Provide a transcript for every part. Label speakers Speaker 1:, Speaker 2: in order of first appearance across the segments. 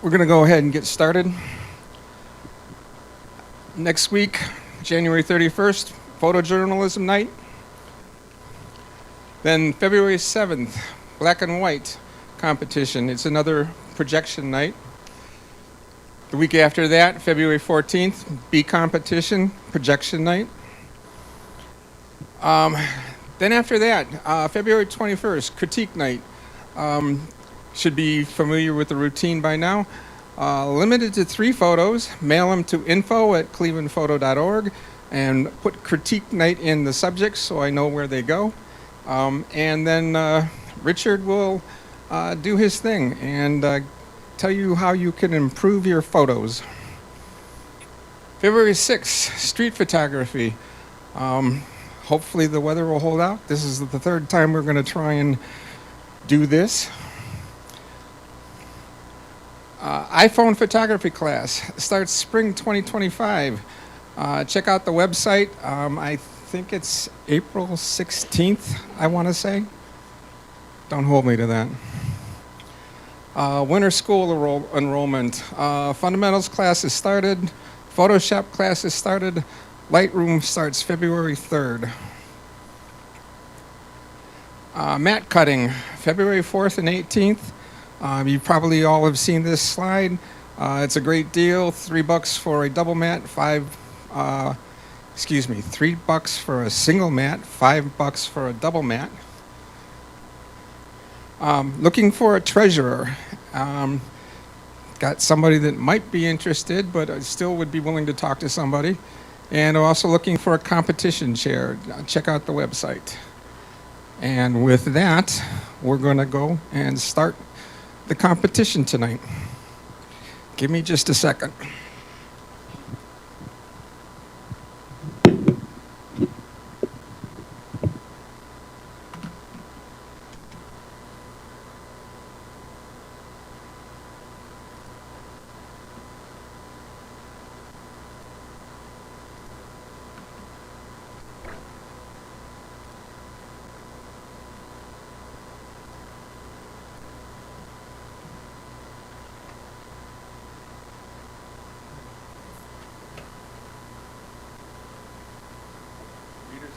Speaker 1: We're going to go ahead and get started. Next week, January 31st, photojournalism night. Then February 7th, black and white competition. It's another projection night. The week after that, February 14th, bee competition, projection night. Then after that, February 21st, critique night. Should be familiar with the routine by now. Limited to 3 photos. Mail them to info@clevelandphoto.org and put critique night in the subject so I know where they go. And then Richard will do his thing and tell you how you can improve your photos. February 6th, street photography. Hopefully the weather will hold out. This is the third time we're going to try and do this. iPhone photography class starts spring 2025. Check out the website. I think it's April 16th, I want to say. Don't hold me to that. Winter school enrollment. Fundamentals class has started. Photoshop class has started. Lightroom starts February 3rd. Mat cutting, February 4th and 18th. You probably all have seen this slide. It's a great deal. $3 for a double mat, $3 for a single mat, $5 for a double mat. Looking for a treasurer. Got somebody that might be interested, but I still would be willing to talk to somebody. And also looking for a competition chair. Check out the website. And with that, we're going to go and start the competition tonight. Give me just a second.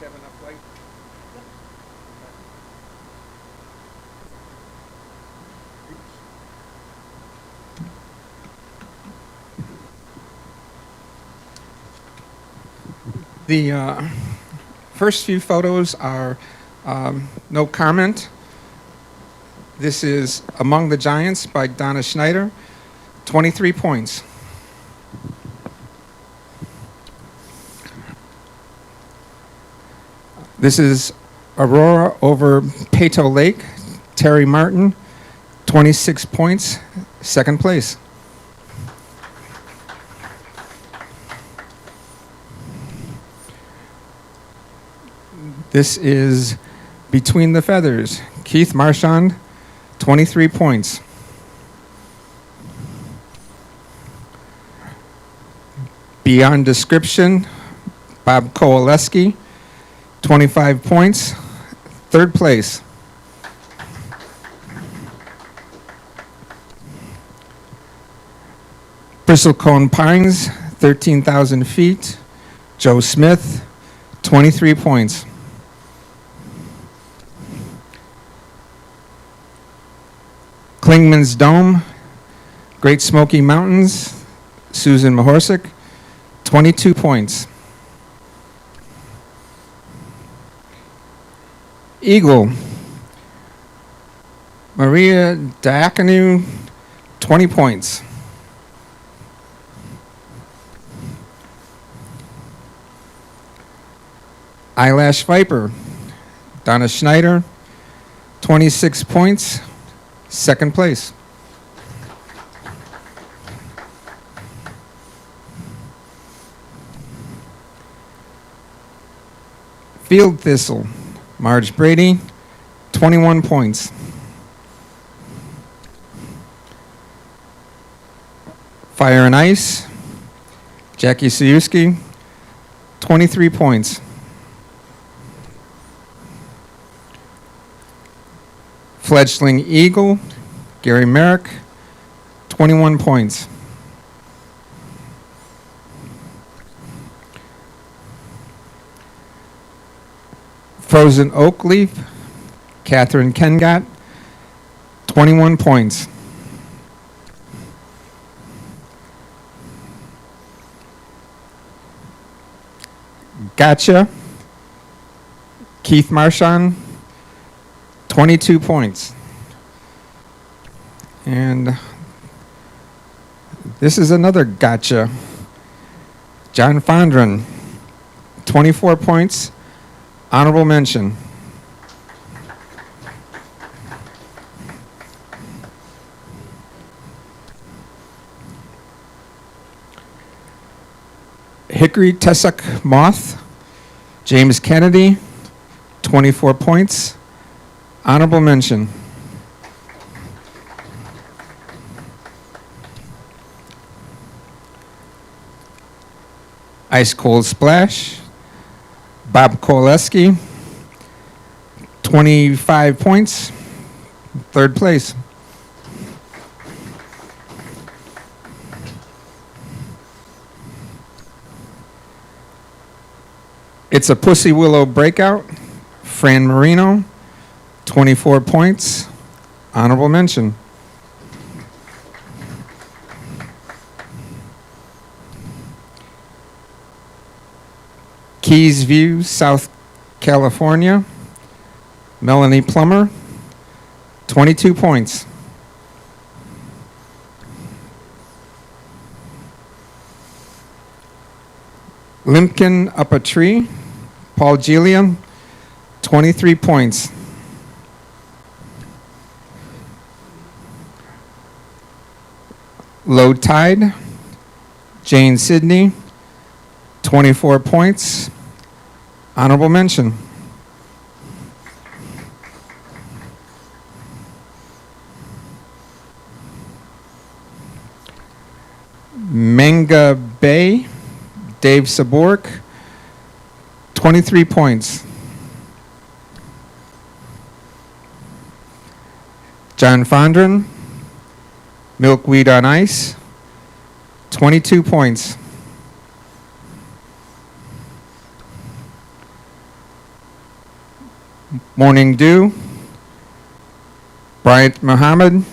Speaker 1: Have enough light? The first few photos are no comment. This is Among the Giants by Donna Schneider, 23 points. This is Aurora over Peyto Lake, Terry Martin, 26 points, second place. This is Between the Feathers, Keith Marchand, 23 points. Beyond Description, Bob Kowaleski, 25 points, third place. Bristlecone Pines, 13,000 feet, Joe Smith, 23 points. Klingman's Dome, Great Smoky Mountains, Susan Mahorsic, 22 points. Eagle, Maria Diaconou, 20 points. Eyelash Viper, Donna Schneider, 26 points, second place. Field Thistle, Marge Brady, 21 points. Fire and Ice, Jackie Siuski, 23 points. Fledgling Eagle, Gary Merrick, 21 points. Frozen Oak Leaf, Catherine Kengott, 21 points. Gotcha, Keith Marchand, 22 points. And this is another gotcha. John Fondren, 24 points. Honorable mention. Hickory Tussock Moth, James Kennedy, 24 points. Honorable mention. Ice Cold Splash, Bob Koleski, 25 points, third place. It's a Pussy Willow Breakout, Fran Marino, 24 points, honorable mention. Keys View, South California, Melanie Plummer, 22 points. Limpkin Up a Tree, Paul Gilliam, 23 points. Low Tide, Jane Sidney, 24 points. Honorable mention. Manga Bay, Dave Sabork, 23 points. John Fondren, Milkweed on Ice, 22 points. Morning Dew, Bryant Muhammad,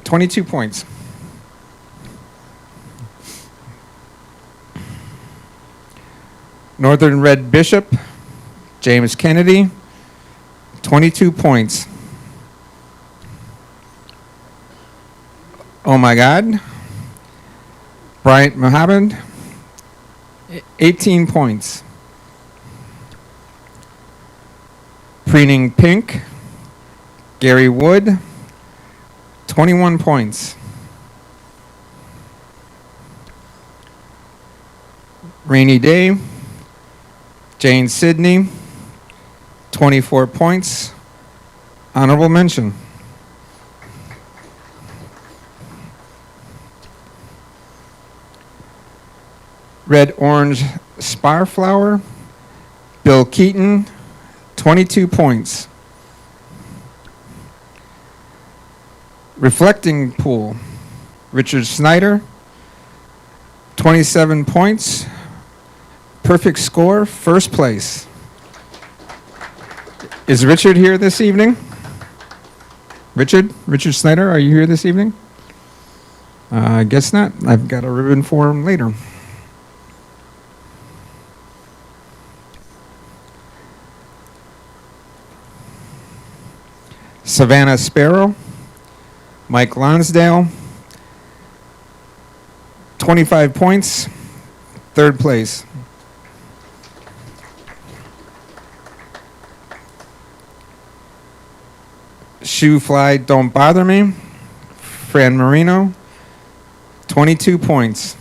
Speaker 1: 22 points. Northern Red Bishop, James Kennedy, 22 points. Oh My God, Bryant Muhammad, 18 points. Preening Pink, Gary Wood, 21 points. Rainy Day, Jane Sidney, 24 points. Honorable mention. Red Orange Sparflower, Bill Keaton, 22 points. Reflecting Pool, Richard Snyder, 27 points. Perfect score, first place. Is Richard here this evening? Richard Snyder, are you here this evening? I guess not. I've got a ribbon for him later. Savannah Sparrow, Mike Lonsdale, 25 points, third place. Shoe Fly Don't Bother Me, Fran Marino, 22 points.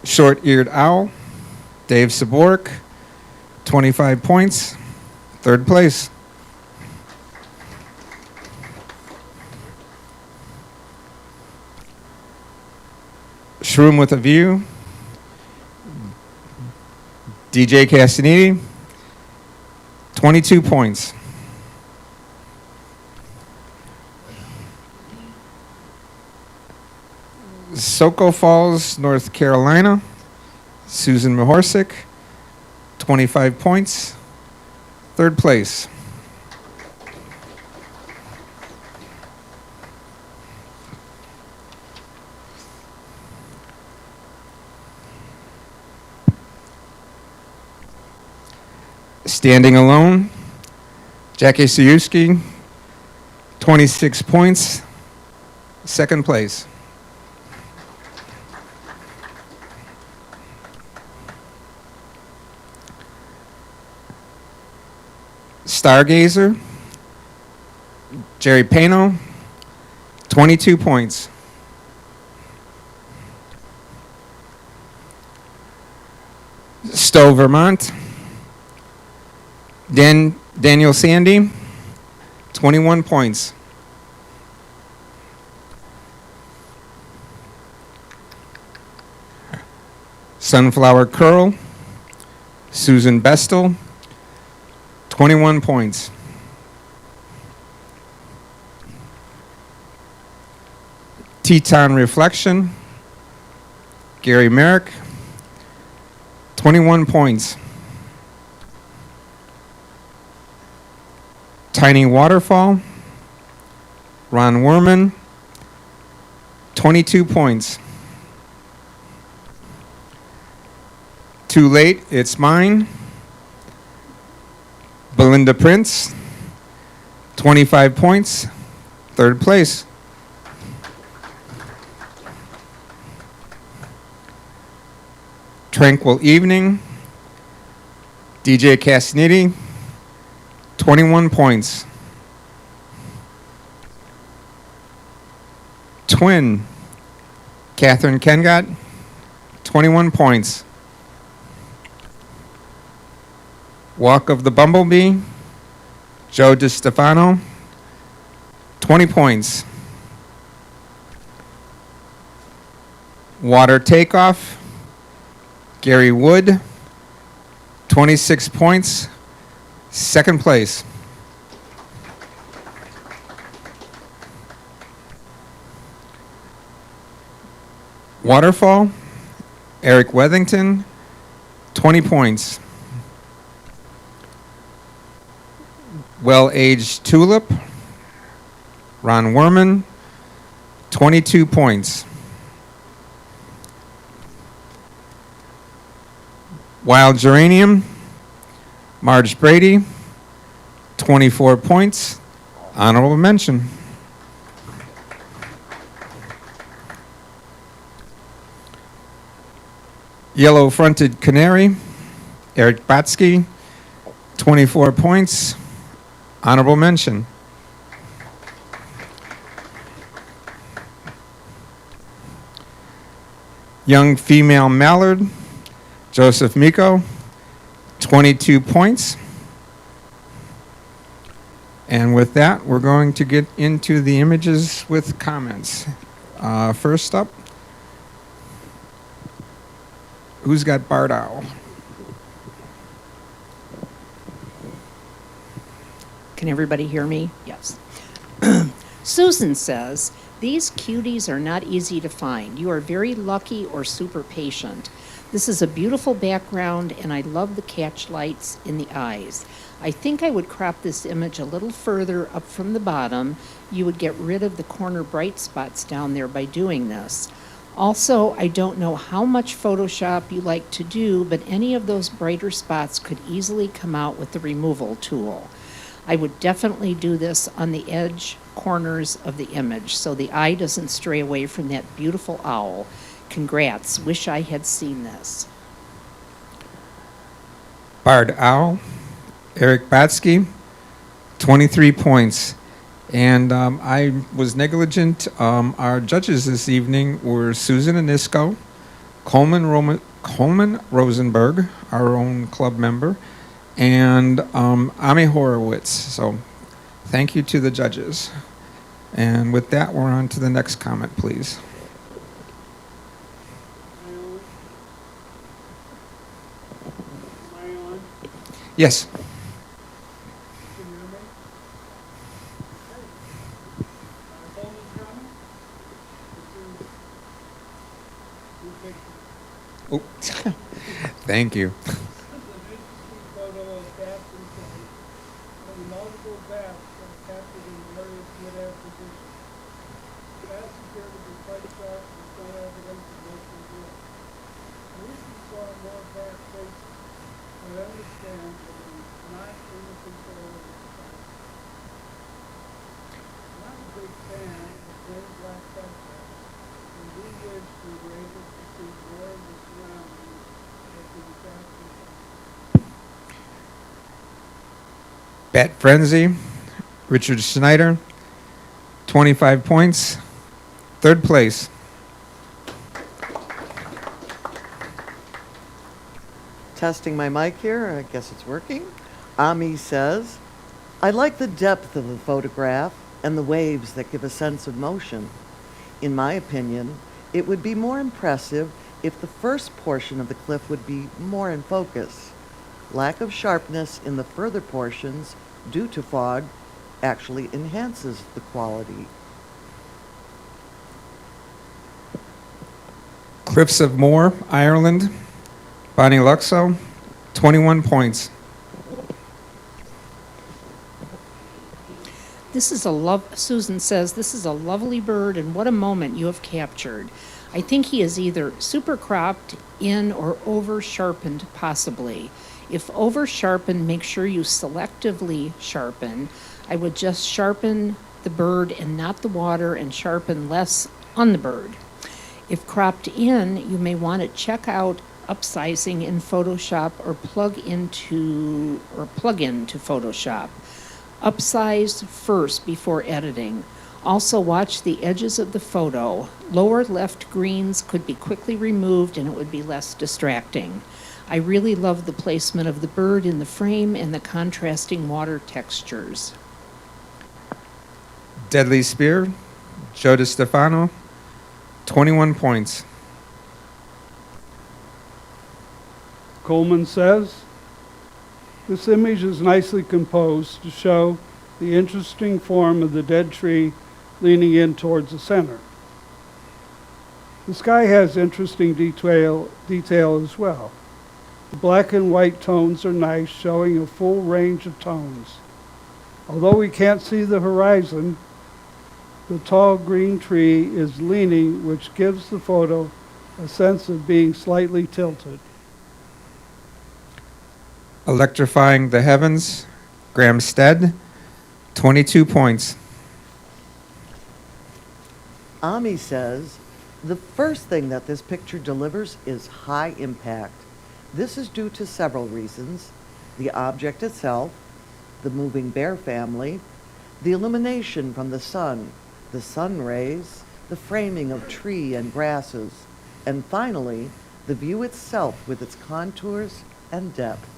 Speaker 1: Short-Eared Owl, Dave Sabork, 25 points, third place. Shroom with a View, DJ Castanedi, 22 points. Soco Falls, North Carolina, Susan Mahorsick, 25 points, third place. Standing alone, Jackie Siuski, 26 points, second place. Stargazer, Jerry Pano, 22 points. Stowe, Vermont, Daniel Sandy, 21 points. Sunflower Curl, Susan Bestel, 21 points. Teton Reflection, Gary Merrick, 21 points. Tiny Waterfall, Ron Werman, 22 points. Too Late, It's Mine, Belinda Prince, 25 points, third place. Tranquil Evening, DJ Casniti, 21 points. Twin, Catherine Kengott, 21 points. Walk of the Bumblebee, Joe DiStefano, 20 points. Water Takeoff, Gary Wood, 26 points, second place. Waterfall, Eric Wethington, 20 points. Well-Aged Tulip, Ron Werman, 22 points. Wild Geranium, Marge Brady, 24 points, honorable mention. Yellow-Fronted Canary, Eric Batsky, 24 points, honorable mention. Young Female Mallard, Joseph Miko, 22 points. And with that, we're going to get into the images with comments. First up, who's got Barred Owl?
Speaker 2: Can everybody hear me? Yes. Susan says, these cuties are not easy to find. You are very lucky or super patient. This is a beautiful background, and I love the catch lights in the eyes. I think I would crop this image a little further up from the bottom. You would get rid of the corner bright spots down there by doing this. Also, I don't know how much Photoshop you like to do, but any of those brighter spots could easily come out with the removal tool. I would definitely do this on the edge corners of the image so the eye doesn't stray away from that beautiful owl. Congrats. Wish I had seen this.
Speaker 1: Barred Owl, Eric Batsky, 23 points. And I was negligent. Our judges this evening were Susan Anisco, Coleman Rosenberg, our own club member, and Ami Horowitz. So thank you to the judges. And with that, we're on to the next comment, please. Yes. Oh, thank you.
Speaker 3: This is an interesting photo of bats in flight, and multiple bats are captured in various mid-air positions. Bats appear to be quite sharp with no evidence of motion drill. I wish we saw more bat faces, but I understand that it is not in the control of the society. I'm not a big fan of plain black backgrounds, and do wish we were able to see more of the surroundings as the disaster comes.
Speaker 1: Bat Frenzy, Richard Schneider, 25 points. Third place.
Speaker 4: Testing my mic here. I guess it's working. Ami says, I like the depth of the photograph and the waves that give a sense of motion. In my opinion, it would be more impressive if the first portion of the cliff would be more in focus. Lack of sharpness in the further portions due to fog actually enhances the quality.
Speaker 1: Cliffs of Moher, Ireland, Bonnie Luxo, 21 points.
Speaker 2: Susan says, this is a lovely bird and what a moment you have captured. I think he is either super cropped in or over sharpened, possibly. If over sharpened, make sure you selectively sharpen. I would just sharpen the bird and not the water and sharpen less on the bird. If cropped in, you may want to check out upsizing in Photoshop or plug into Photoshop. Upsize first before editing. Also watch the edges of the photo. Lower left greens could be quickly removed and it would be less distracting. I really love the placement of the bird in the frame and the contrasting water textures.
Speaker 1: Deadly Spear, Joe DiStefano, 21 points.
Speaker 3: Coleman says, this image is nicely composed to show the interesting form of the dead tree leaning in towards the center. The sky has interesting detail as well. The black and white tones are nice, showing a full range of tones. Although we can't see the horizon, the tall green tree is leaning, which gives the photo a sense of being slightly tilted.
Speaker 1: Electrifying the Heavens, Graham Stead, 22 points.
Speaker 4: Ami says, the first thing that this picture delivers is high impact. This is due to several reasons: the object itself, the moving bear family, the illumination from the sun rays, the framing of tree and grasses, and finally, the view itself with its contours and depth.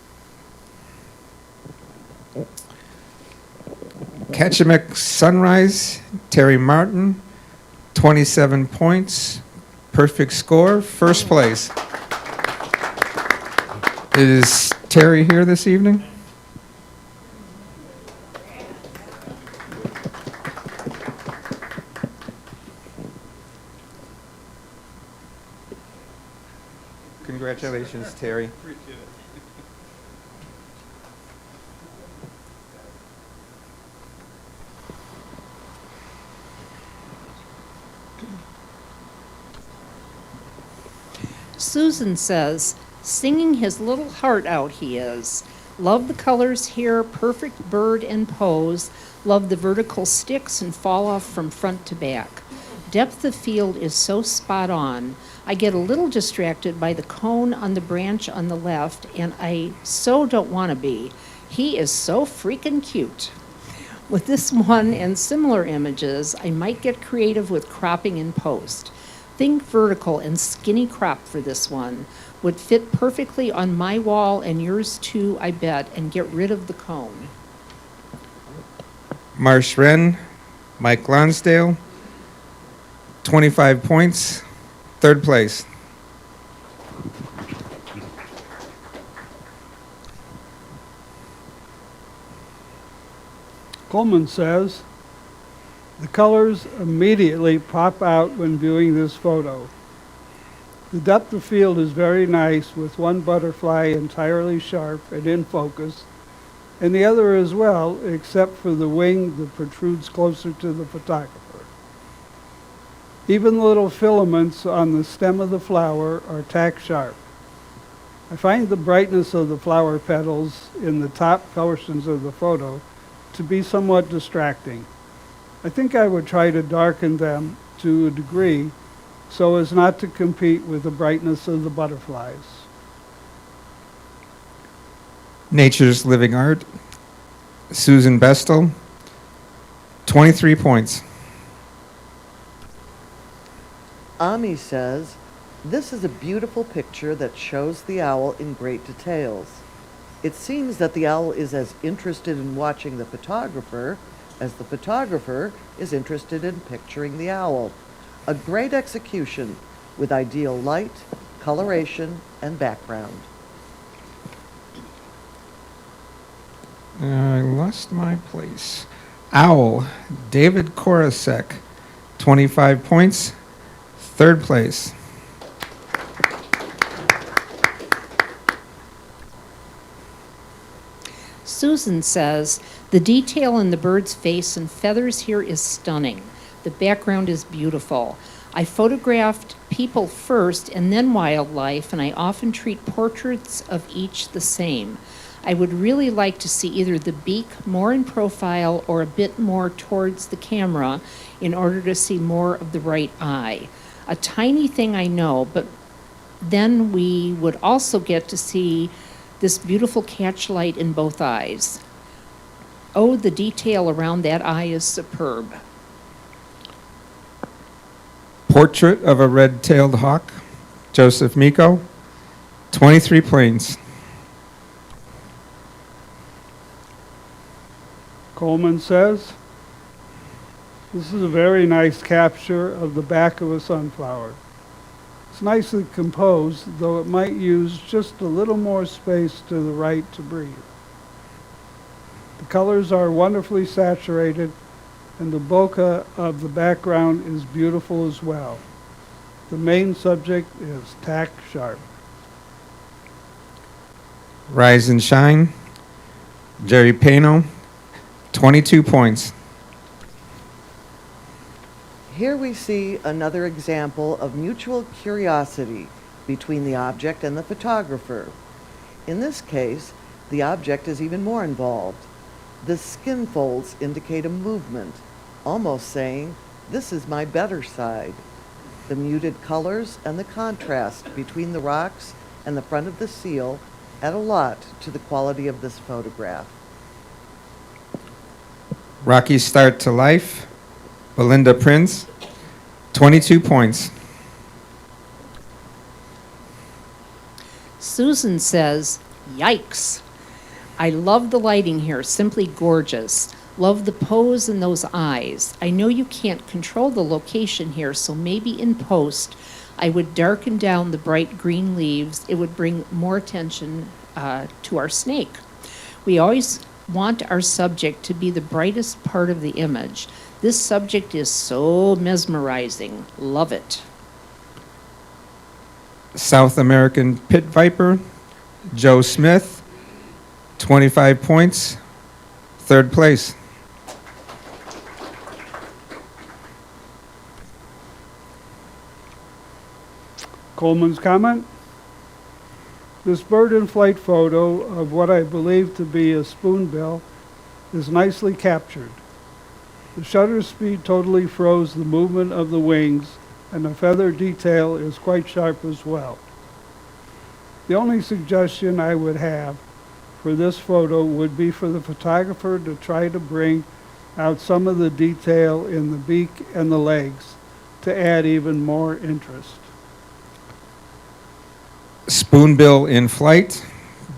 Speaker 1: Kachemek Sunrise, Terry Martin, 27 points. Perfect score, first place. Is Terry here this evening? Congratulations, Terry.
Speaker 2: Susan says, singing his little heart out he is. Love the colors here, perfect bird and pose. Love the vertical sticks and fall off from front to back. Depth of field is so spot on. I get a little distracted by the cone on the branch on the left, and I so don't want to be. He is so freaking cute. With this one and similar images, I might get creative with cropping in post. Think vertical and skinny crop for this one. Would fit perfectly on my wall and yours too, I bet, and get rid of the cone.
Speaker 1: Marsh Wren, Mike Lonsdale, 25 points, third place.
Speaker 3: Coleman says, the colors immediately pop out when viewing this photo. The depth of field is very nice, with one butterfly entirely sharp and in focus, and the other as well, except for the wing that protrudes closer to the photographer. Even the little filaments on the stem of the flower are tack sharp. I find the brightness of the flower petals in the top portions of the photo to be somewhat distracting. I think I would try to darken them to a degree so as not to compete with the brightness of the butterflies.
Speaker 1: Nature's Living Art, Susan Bestel, 23 points.
Speaker 4: Ami says, this is a beautiful picture that shows the owl in great details. It seems that the owl is as interested in watching the photographer as the photographer is interested in picturing the owl. A great execution with ideal light, coloration, and background.
Speaker 1: I lost my place. Owl, David Korosek, 25 points, third place.
Speaker 2: Susan says, the detail in the bird's face and feathers here is stunning. The background is beautiful. I photographed people first and then wildlife, and I often treat portraits of each the same. I would really like to see either the beak more in profile or a bit more towards the camera in order to see more of the right eye. A tiny thing I know, but then we would also get to see this beautiful catchlight in both eyes. Oh, the detail around that eye is superb.
Speaker 1: Portrait of a Red-Tailed Hawk, Joseph Miko, 23 points.
Speaker 3: Coleman says, this is a very nice capture of the back of a sunflower. It's nicely composed, though it might use just a little more space to the right to breathe. The colors are wonderfully saturated, and the bokeh of the background is beautiful as well. The main subject is tack sharp.
Speaker 1: Rise and Shine, Jerry Pano, 22 points.
Speaker 4: Here we see another example of mutual curiosity between the object and the photographer. In this case, the object is even more involved. The skin folds indicate a movement, almost saying, this is my better side. The muted colors and the contrast between the rocks and the front of the seal add a lot to the quality of this photograph.
Speaker 1: Rocky Start to Life, Belinda Prince, 22 points.
Speaker 2: Susan says, yikes. I love the lighting here, simply gorgeous. Love the pose and those eyes. I know you can't control the location here, so maybe in post, I would darken down the bright green leaves. It would bring more attention to our snake. We always want our subject to be the brightest part of the image. This subject is so mesmerizing. Love it.
Speaker 1: South American Pit Viper, Joe Smith, 25 points, third place.
Speaker 3: Coleman's comment? This bird in flight photo of what I believe to be a spoonbill is nicely captured. The shutter speed totally froze the movement of the wings, and the feather detail is quite sharp as well. The only suggestion I would have for this photo would be for the photographer to try to bring out some of the detail in the beak and the legs to add even more interest.
Speaker 1: Spoonbill in Flight,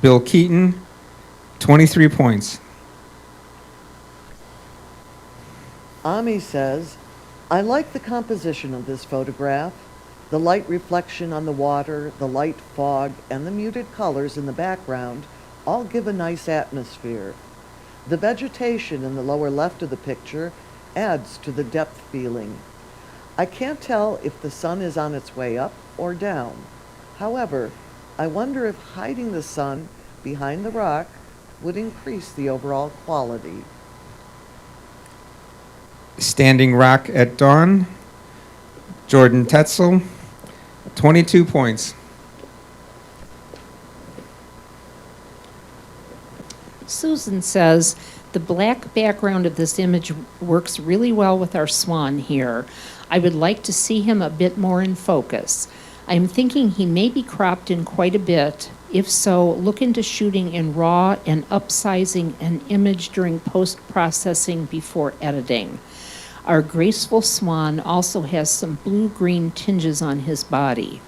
Speaker 1: Bill Keaton, 23 points.
Speaker 4: Ami says, I like the composition of this photograph. The light reflection on the water, the light fog, and the muted colors in the background all give a nice atmosphere. The vegetation in the lower left of the picture adds to the depth feeling. I can't tell if the sun is on its way up or down. However, I wonder if hiding the sun behind the rock would increase the overall quality.
Speaker 1: Standing Rock at Dawn, Jordan Tetzel, 22 points.
Speaker 2: Susan says, the black background of this image works really well with our swan here. I would like to see him a bit more in focus. I'm thinking he may be cropped in quite a bit. If so, look into shooting in RAW and upsizing an image during post-processing before editing. Our graceful swan also has some blue-green tinges on his body.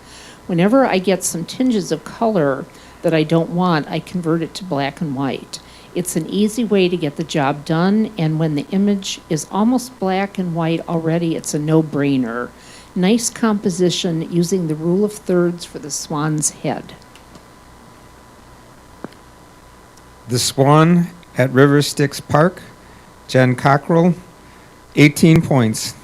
Speaker 2: Whenever I get some tinges of color that I don't want, I convert it to black and white. It's an easy way to get the job done, and when the image is almost black and white already, it's a no-brainer. Nice composition using the rule of thirds for the swan's head.
Speaker 1: The Swan at River Styx Park, Jen Cockrell, 18 points.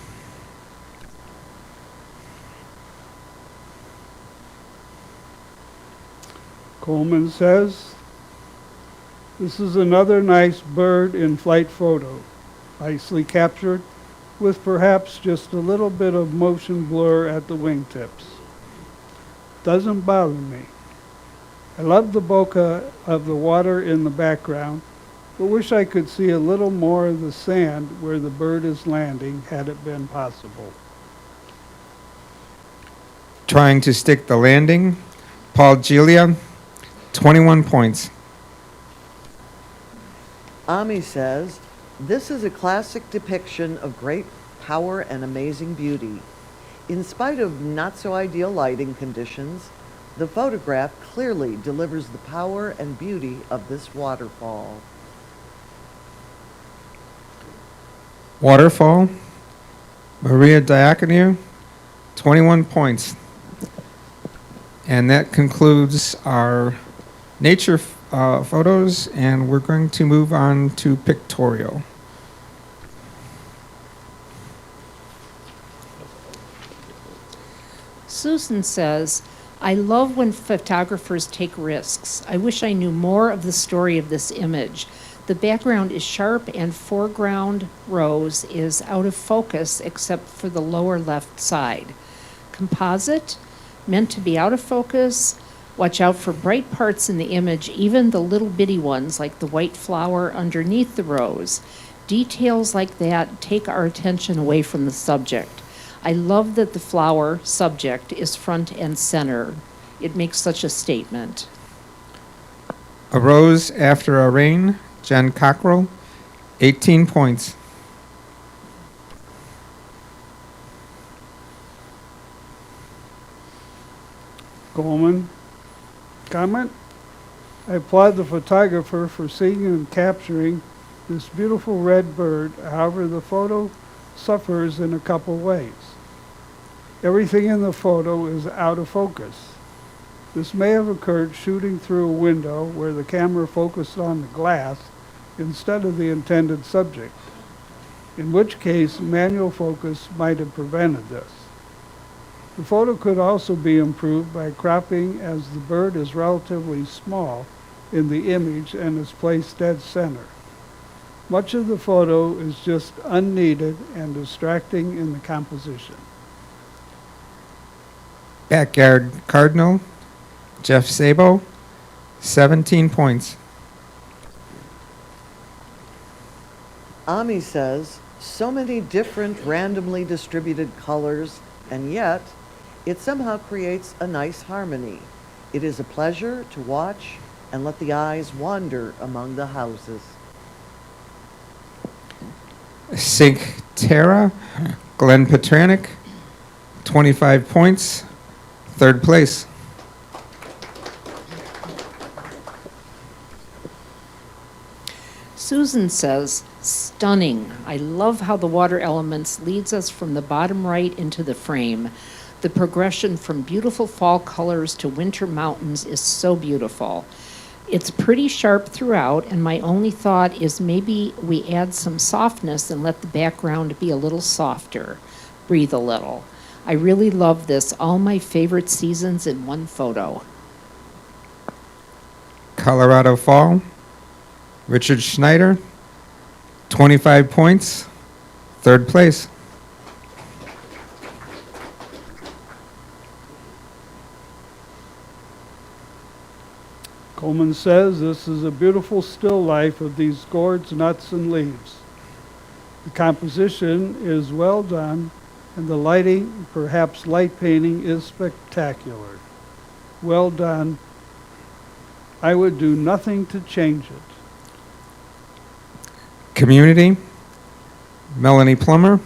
Speaker 3: Coleman says, this is another nice bird in flight photo, nicely captured, with perhaps just a little bit of motion blur at the wingtips. Doesn't bother me. I love the bokeh of the water in the background, but wish I could see a little more of the sand where the bird is landing had it been possible.
Speaker 1: Trying to stick the landing, Paul Gilia, 21 points.
Speaker 4: Ami says, this is a classic depiction of great power and amazing beauty. In spite of not-so-ideal lighting conditions, the photograph clearly delivers the power and beauty of this waterfall.
Speaker 1: Waterfall, Maria Diaconou, 21 points. And that concludes our nature photos, and we're going to move on to pictorial.
Speaker 2: Susan says, I love when photographers take risks. I wish I knew more of the story of this image. The background is sharp and foreground rose is out of focus except for the lower left side. Composite, meant to be out of focus. Watch out for bright parts in the image, even the little bitty ones like the white flower underneath the rose. Details like that take our attention away from the subject. I love that the flower subject is front and center. It makes such a statement.
Speaker 1: A Rose After a Rain, Jen Cockrell, 18 points.
Speaker 3: Coleman, comment? I applaud the photographer for seeing and capturing this beautiful red bird. However, the photo suffers in a couple ways. Everything in the photo is out of focus. This may have occurred shooting through a window where the camera focused on the glass instead of the intended subject, in which case manual focus might have prevented this. The photo could also be improved by cropping as the bird is relatively small in the image and is placed dead center. Much of the photo is just unneeded and distracting in the composition.
Speaker 1: Backyard Cardinal, Jeff Sabo, 17 points.
Speaker 4: Ami says, so many different randomly distributed colors, and yet it somehow creates a nice harmony. It is a pleasure to watch and let the eyes wander among the houses.
Speaker 1: Sink Terra, Glenn Petranik, 25 points, third place.
Speaker 2: Susan says, stunning. I love how the water elements leads us from the bottom right into the frame. The progression from beautiful fall colors to winter mountains is so beautiful. It's pretty sharp throughout, and my only thought is maybe we add some softness and let the background be a little softer. breathe a little. I really love this. All my favorite seasons in one photo.
Speaker 1: Colorado Fall, Richard Schneider, 25 points, third place.
Speaker 3: Coleman says this is a beautiful still life of these gourds, nuts, and leaves. The composition is well done, and the lighting, perhaps light painting, is spectacular. Well done. I would do nothing to change it.
Speaker 1: Community, Melanie Plummer,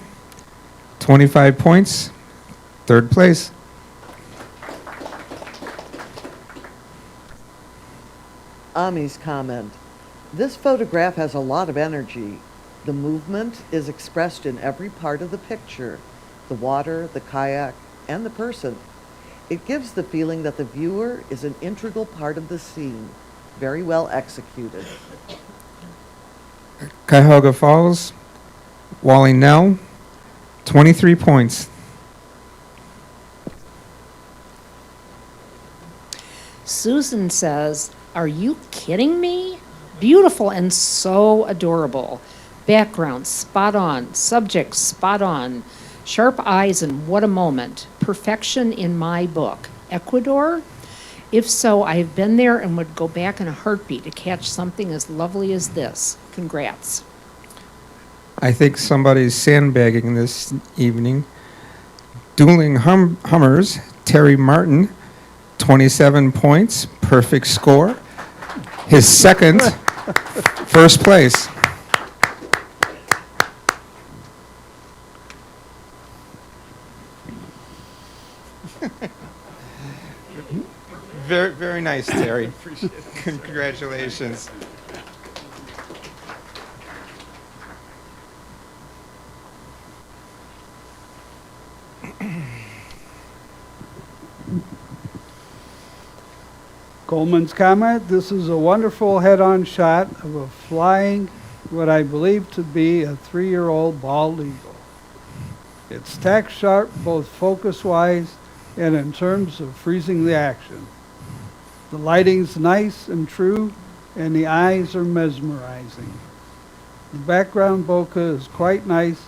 Speaker 1: 25 points, third place.
Speaker 4: Ami's comment. This photograph has a lot of energy. The movement is expressed in every part of the picture, the water, the kayak, and the person. It gives the feeling that the viewer is an integral part of the scene. Very well executed.
Speaker 1: Cuyahoga Falls, Wally Nell, 23 points.
Speaker 2: Susan says, "Are you kidding me? Beautiful and so adorable. Background spot on, subject spot on, sharp eyes and what a moment. Perfection in my book. Ecuador? If so, I have been there and would go back in a heartbeat to catch something as lovely as this. Congrats."
Speaker 1: I think somebody's sandbagging this evening. Dueling Hummers, Terry Martin, 27 points, perfect score. His second, first place. Very, very nice, Terry. Appreciate it. Congratulations.
Speaker 3: Coleman's comment, this is a wonderful head-on shot of a flying, what I believe to be a 3-year-old bald eagle. It's tack sharp, both focus-wise and in terms of freezing the action. The lighting's nice and true, and the eyes are mesmerizing. The background bokeh is quite nice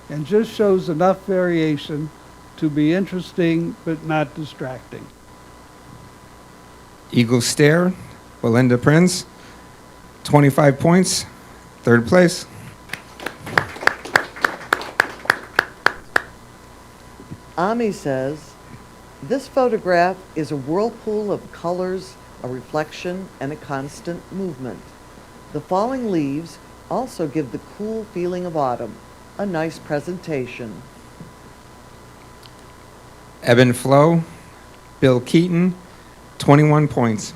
Speaker 3: and just shows enough variation to be interesting but not distracting.
Speaker 1: Eagle Stare, Belinda Prince, 25 points, third place.
Speaker 4: Ami says, this photograph is a whirlpool of colors, a reflection, and a constant movement. The falling leaves also give the cool feeling of autumn. A nice presentation.
Speaker 1: Ebb and Flow, Bill Keaton, 21 points.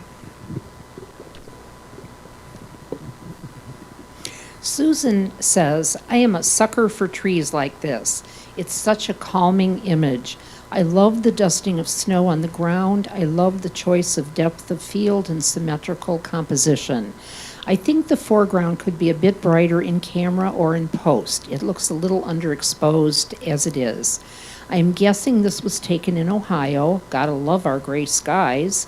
Speaker 2: Susan says, "I am a sucker for trees like this. It's such a calming image. I love the dusting of snow on the ground. I love the choice of depth of field and symmetrical composition. I think the foreground could be a bit brighter in camera or in post. It looks a little underexposed as it is. I am guessing this was taken in Ohio. Gotta love our gray skies.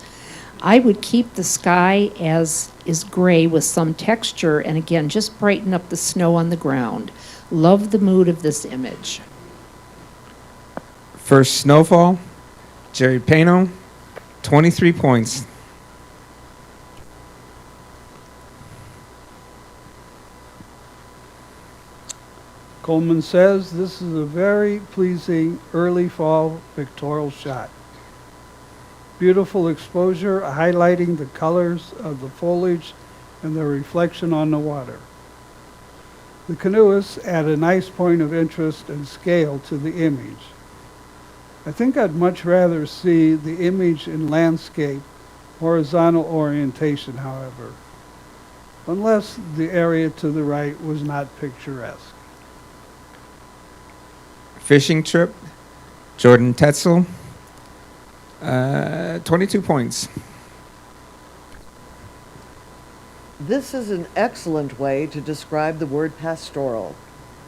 Speaker 2: I would keep the sky as is gray with some texture and again, just brighten up the snow on the ground. Love the mood of this image."
Speaker 1: First Snowfall, Jerry Pano, 23 points.
Speaker 3: Coleman says this is a very pleasing early fall pictorial shot. Beautiful exposure highlighting the colors of the foliage and their reflection on the water. The canoeists add a nice point of interest and scale to the image. I think I'd much rather see the image in landscape, horizontal orientation, however, unless the area to the right was not picturesque.
Speaker 1: Fishing Trip, Jordan Tetzel, 22 points.
Speaker 4: This is an excellent way to describe the word pastoral.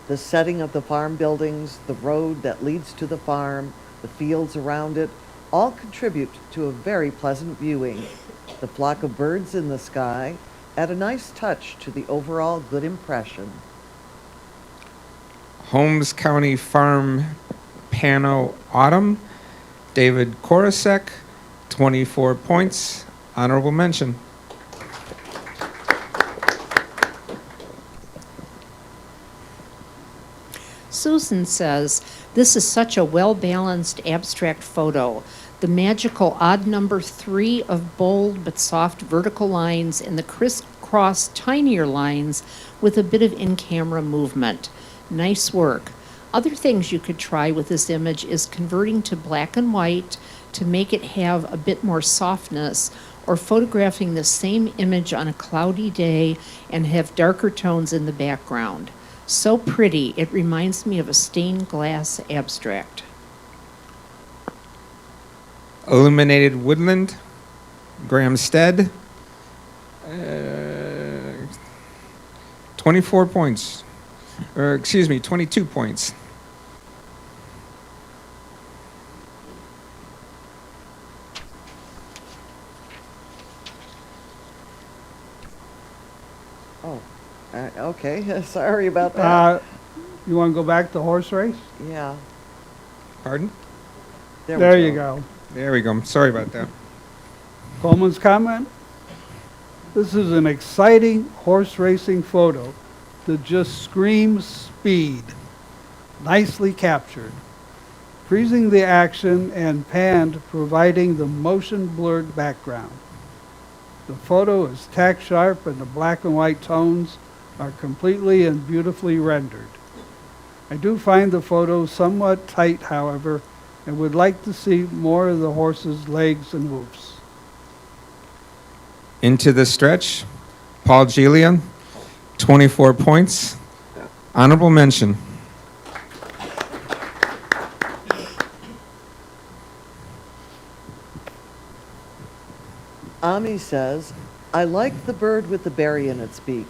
Speaker 4: The setting of the farm buildings, the road that leads to the farm, the fields around it, all contribute to a very pleasant viewing. The flock of birds in the sky add a nice touch to the overall good impression.
Speaker 1: Holmes County Farm Pano Autumn, David Korosek, 24 points, honorable mention.
Speaker 2: Susan says, this is such a well-balanced abstract photo. The magical odd number 3 of bold but soft vertical lines and the crisscross tinier lines with a bit of in-camera movement. Nice work. Other things you could try with this image is converting to black and white to make it have a bit more softness, or photographing the same image on a cloudy day and have darker tones in the background. So pretty, it reminds me of a stained glass abstract.
Speaker 1: Illuminated Woodland, Graham Stead, 24 points. Or, excuse me, 22 points.
Speaker 4: Oh, okay, sorry about that.
Speaker 3: You want to go back to horse race?
Speaker 4: Yeah,
Speaker 1: Pardon?
Speaker 4: we
Speaker 3: There you go.
Speaker 1: There we go. Sorry about that.
Speaker 3: Coleman's comment? This is an exciting horse racing photo that just screams speed. Nicely captured. Freezing the action and panned, providing the motion blurred background. The photo is tack sharp and the black and white tones are completely and beautifully rendered. I do find the photo somewhat tight, however, and would like to see more of the horse's legs and hoofs.
Speaker 1: Into the stretch, Paul Gillian, 24 points, honorable mention.
Speaker 4: Ami says, I like the bird with the berry in its beak.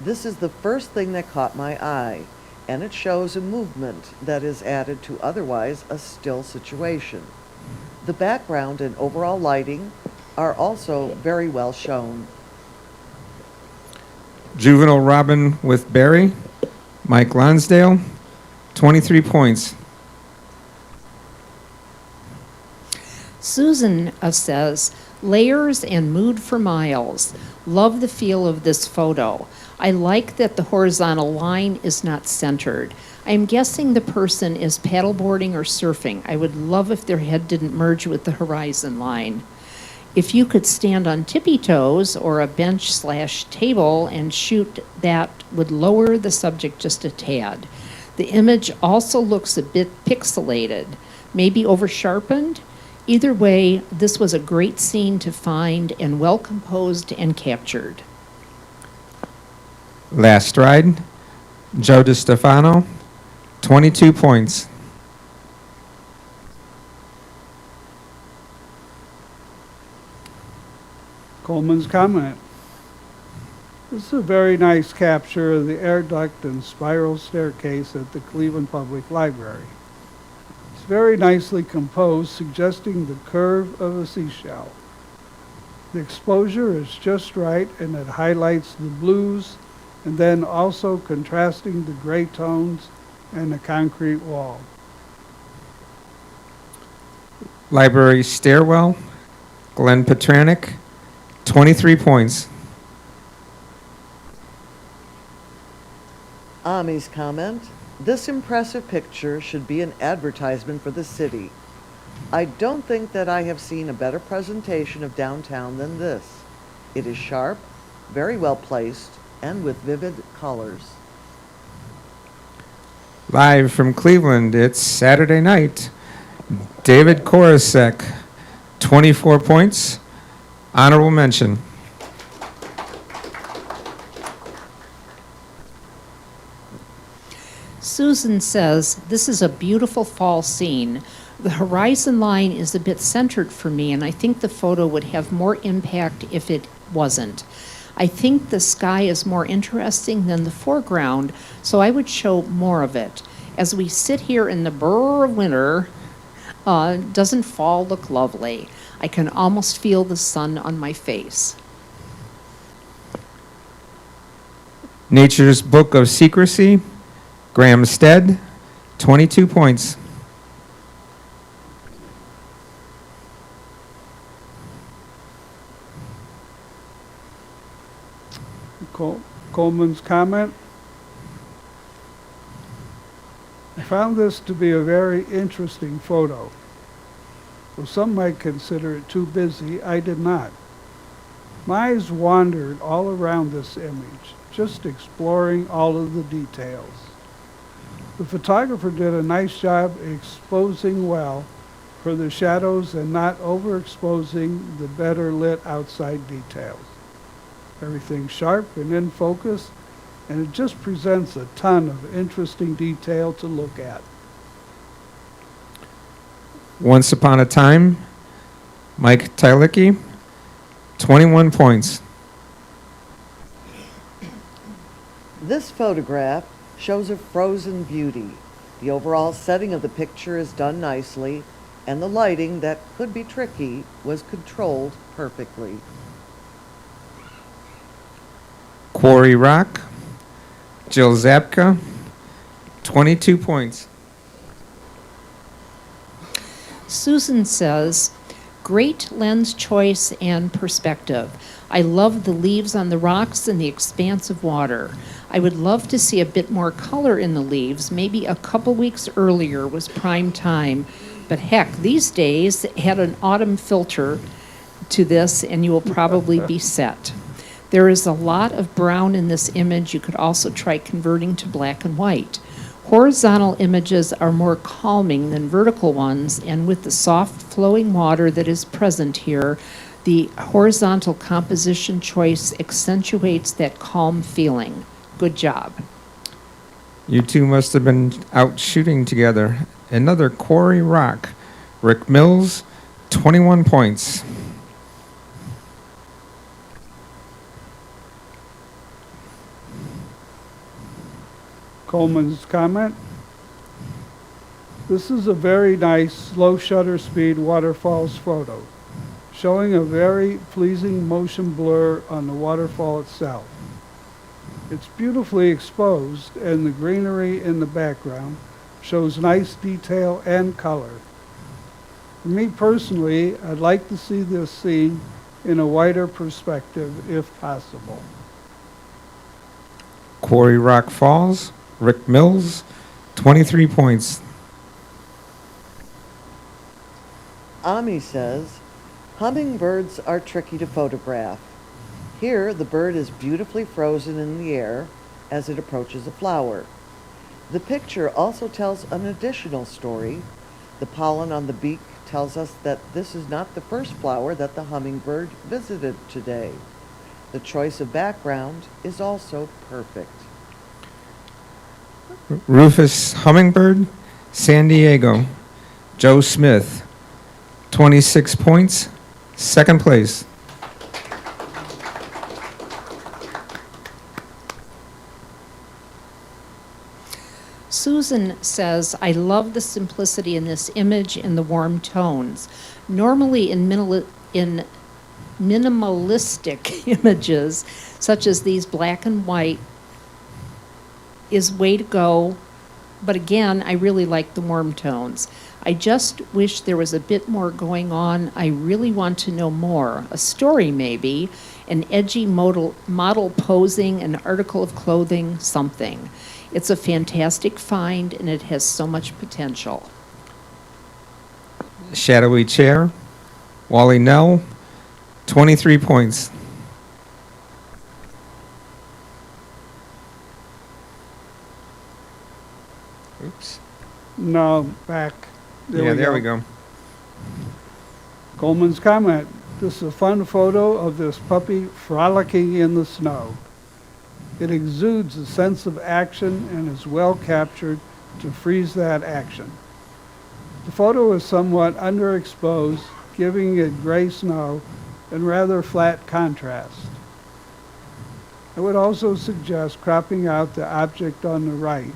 Speaker 4: This is the first thing that caught my eye, and it shows a movement that is added to otherwise a still situation. The background and overall lighting are also very well shown.
Speaker 1: Juvenile Robin with Barry, Mike Lonsdale, 23 points.
Speaker 2: Susan says, layers and mood for miles. Love the feel of this photo. I like that the horizontal line is not centered. I am guessing the person is paddleboarding or surfing. I would love if their head didn't merge with the horizon line. If you could stand on tippy toes or a bench/table and shoot, that would lower the subject just a tad. The image also looks a bit pixelated, maybe over-sharpened. Either way, this was a great scene to find and well composed and captured.
Speaker 1: Last ride, Joe DiStefano, 22 points.
Speaker 3: Coleman's comment. This is a very nice capture of the air duct and spiral staircase at the Cleveland Public Library. It's very nicely composed, suggesting the curve of a seashell. The exposure is just right and it highlights the blues and then also contrasting the gray tones and the concrete wall.
Speaker 1: Library Stairwell, Glenn Petranek, 23 points.
Speaker 4: Ami's comment, this impressive picture should be an advertisement for the city. I don't think that I have seen a better presentation of downtown than this. It is sharp, very well placed, and with vivid colors.
Speaker 1: Live from Cleveland, it's Saturday night. David Korosek, 24 points, honorable mention.
Speaker 2: Susan says, this is a beautiful fall scene. The horizon line is a bit centered for me, and I think the photo would have more impact if it wasn't. I think the sky is more interesting than the foreground, so I would show more of it. As we sit here in the brr of winter, doesn't fall look lovely? I can almost feel the sun on my face.
Speaker 1: Nature's Book of Secrecy, Graham Stead, 22 points.
Speaker 3: Coleman's comment. I found this to be a very interesting photo. Though some might consider it too busy, I did not. My eyes wandered all around this image, just exploring all of the details. The photographer did a nice job exposing well for the shadows and not overexposing the better lit outside details. Everything's sharp and in focus, and it just presents a ton of interesting detail to look at.
Speaker 1: Once Upon a Time, Mike Tylicki, 21 points.
Speaker 4: This photograph shows a frozen beauty. The overall setting of the picture is done nicely, and the lighting, that could be tricky, was controlled perfectly.
Speaker 1: Quarry Rock, Jill Zapka, 22 points.
Speaker 2: Susan says, great lens choice and perspective. I love the leaves on the rocks and the expanse of water. I would love to see a bit more color in the leaves. Maybe a couple weeks earlier was prime time. But heck, these days, add an autumn filter to this and you will probably be set. There is a lot of brown in this image. You could also try converting to black and white. Horizontal images are more calming than vertical ones, and with the soft flowing water that is present here, the horizontal composition choice accentuates that calm feeling. Good job.
Speaker 1: You two must have been out shooting together. Another Quarry Rock, Rick Mills, 21 points.
Speaker 3: Coleman's comment. This is a very nice slow shutter speed waterfalls photo, showing a very pleasing motion blur on the waterfall itself. It's beautifully exposed, and the greenery in the background shows nice detail and color. For me personally, I'd like to see this scene in a wider perspective if possible.
Speaker 1: Quarry Rock Falls, Rick Mills, 23 points.
Speaker 4: Ami says, hummingbirds are tricky to photograph. Here, the bird is beautifully frozen in the air as it approaches a flower. The picture also tells an additional story. The pollen on the beak tells us that this is not the first flower that the hummingbird visited today. The choice of background is also perfect.
Speaker 1: Rufus Hummingbird, San Diego, Joe Smith, 26 points, second place.
Speaker 2: Susan says, I love the simplicity in this image and the warm tones. Normally in minimalistic images, such as these black and white, is way to go. But again, I really like the warm tones. I just wish there was a bit more going on. I really want to know more. A story maybe, an edgy model posing, an article of clothing, something. It's a fantastic find, and it has so much potential.
Speaker 1: Shadowy Chair, Wally Nell, 23 points. Oops.
Speaker 3: No, back.
Speaker 1: There we go.
Speaker 3: Coleman's comment. This is a fun photo of this puppy frolicking in the snow. It exudes a sense of action and is well captured to freeze that action. The photo is somewhat underexposed, giving it gray snow and rather flat contrast. I would also suggest cropping out the object on the right,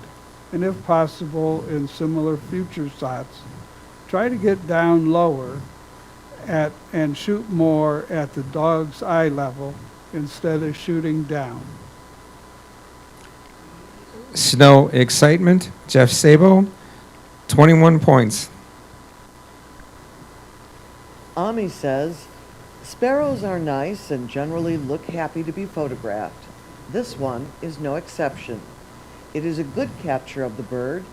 Speaker 3: and if possible, in similar future shots, try to get down lower and shoot more at the dog's eye level instead of shooting down.
Speaker 1: Snow Excitement, Jeff Sabo, 21 points.
Speaker 4: Ami says, sparrows are nice and generally look happy to be photographed. This one is no exception. It is a good capture of the bird.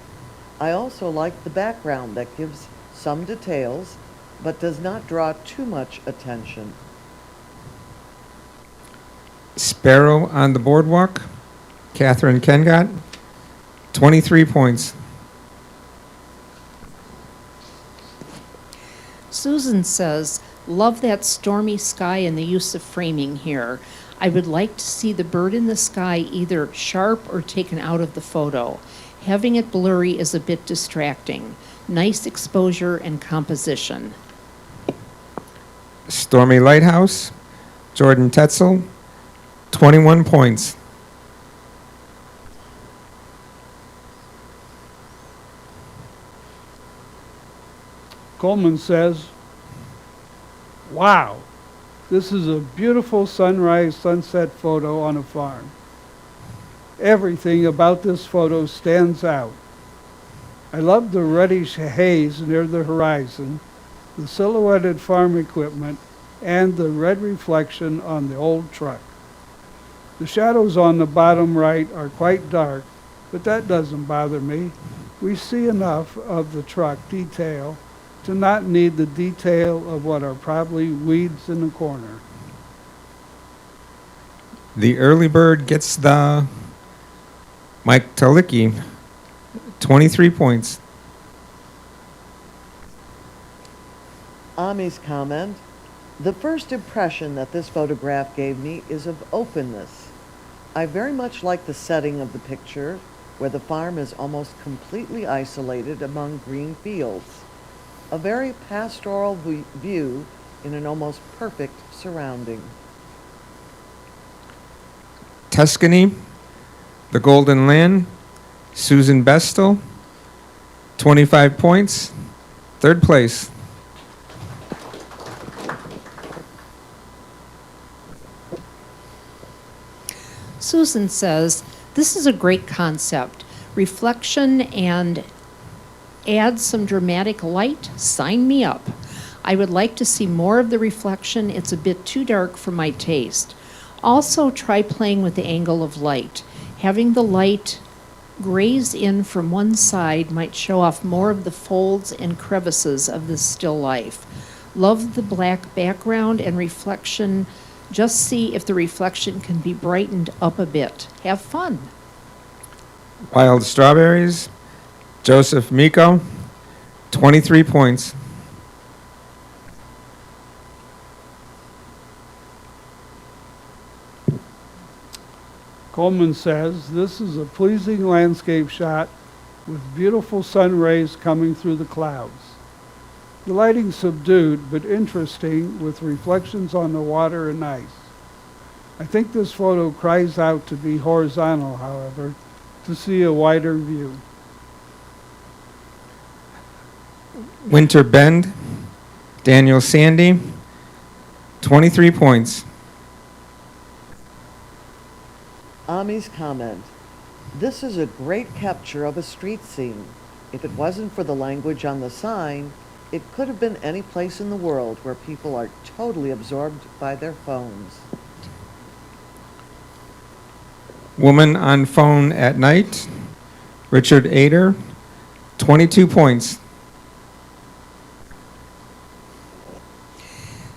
Speaker 4: I also like the background that gives some details, but does not draw too much attention.
Speaker 1: Sparrow on the Boardwalk, Catherine Kengott, 23 points.
Speaker 2: Susan says, love that stormy sky and the use of framing here. I would like to see the bird in the sky either sharp or taken out of the photo. Having it blurry is a bit distracting. Nice exposure and composition.
Speaker 1: Stormy Lighthouse, Jordan Tetzel, 21 points.
Speaker 3: Coleman says, wow, this is a beautiful sunrise sunset photo on a farm. Everything about this photo stands out. I love the reddish haze near the horizon, the silhouetted farm equipment, and the red reflection on the old truck. The shadows on the bottom right are quite dark, but that doesn't bother me. We see enough of the truck detail to not need the detail of what are probably weeds in the corner.
Speaker 1: The early bird gets the Mike Talicki, 23 points.
Speaker 4: Ami's comment, the first impression that this photograph gave me is of openness. I very much like the setting of the picture, where the farm is almost completely isolated among green fields. A very pastoral view in an almost perfect surrounding.
Speaker 1: Tuscany, The Golden Land, Susan Bestel, 25 points. Third place.
Speaker 2: Susan says, this is a great concept. Reflection and add some dramatic light, sign me up. I would like to see more of the reflection. It's a bit too dark for my taste. Also, try playing with the angle of light. Having the light graze in from one side might show off more of the folds and crevices of this still life. Love the black background and reflection. Just see if the reflection can be brightened up a bit. Have fun.
Speaker 1: Wild Strawberries, Joseph Miko, 23 points.
Speaker 3: Coleman says, this is a pleasing landscape shot with beautiful sun rays coming through the clouds. The lighting subdued but interesting with reflections on the water and ice. I think this photo cries out to be horizontal, however, to see a wider view.
Speaker 1: Winter Bend, Daniel Sandy, 23 points.
Speaker 4: Ami's comment, this is a great capture of a street scene. If it wasn't for the language on the sign, it could have been any place in the world where people are totally absorbed by their phones.
Speaker 1: Woman on Phone at Night, Richard Ader, 22 points.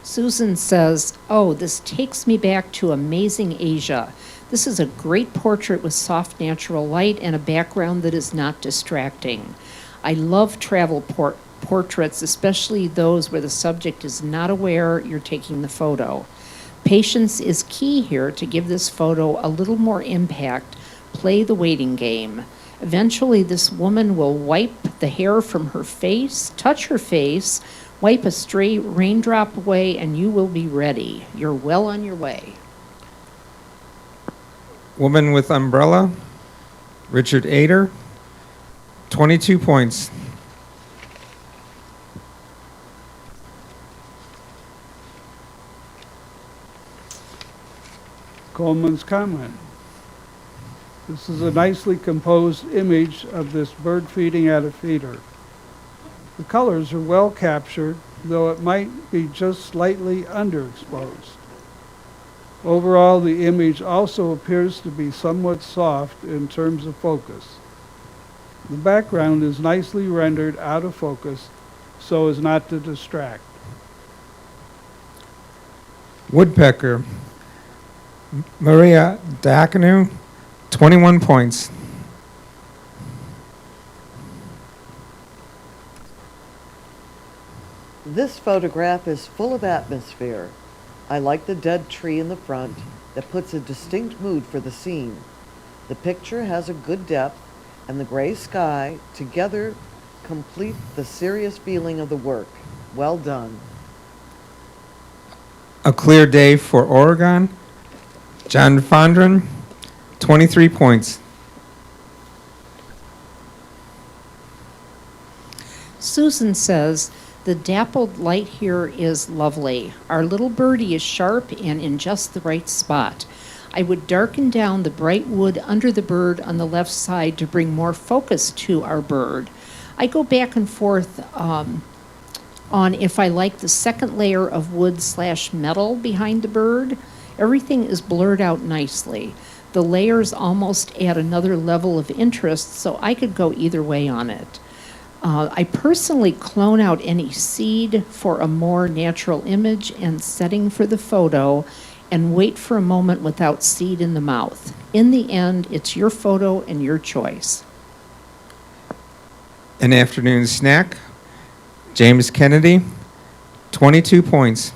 Speaker 2: Susan says, oh, this takes me back to amazing Asia. This is a great portrait with soft natural light and a background that is not distracting. I love travel portraits, especially those where the subject is not aware you're taking the photo. Patience is key here to give this photo a little more impact. Play the waiting game. Eventually, this woman will wipe the hair from her face, touch her face, wipe a stray raindrop away, and you will be ready. You're well on your way.
Speaker 1: Woman with Umbrella, Richard Ader, 22 points.
Speaker 3: Coleman's comment. This is a nicely composed image of this bird feeding at a feeder. The colors are well captured, though it might be just slightly underexposed. Overall, the image also appears to be somewhat soft in terms of focus. The background is nicely rendered out of focus so as not to distract.
Speaker 1: Woodpecker, Maria Diaconou, 21 points.
Speaker 4: This photograph is full of atmosphere. I like the dead tree in the front that puts a distinct mood for the scene. The picture has a good depth, and the gray sky together complete the serious feeling of the work. Well done.
Speaker 1: A Clear Day for Oregon, John Fondren, 23 points.
Speaker 2: Susan says, the dappled light here is lovely. Our little birdie is sharp and in just the right spot. I would darken down the bright wood under the bird on the left side to bring more focus to our bird. I go back and forth on if I like the second layer of wood/metal behind the bird. Everything is blurred out nicely. The layers almost add another level of interest, so I could go either way on it. I personally clone out any seed for a more natural image and setting for the photo and wait for a moment without seed in the mouth. In the end, it's your photo and your choice.
Speaker 1: An Afternoon Snack, James Kennedy, 22 points.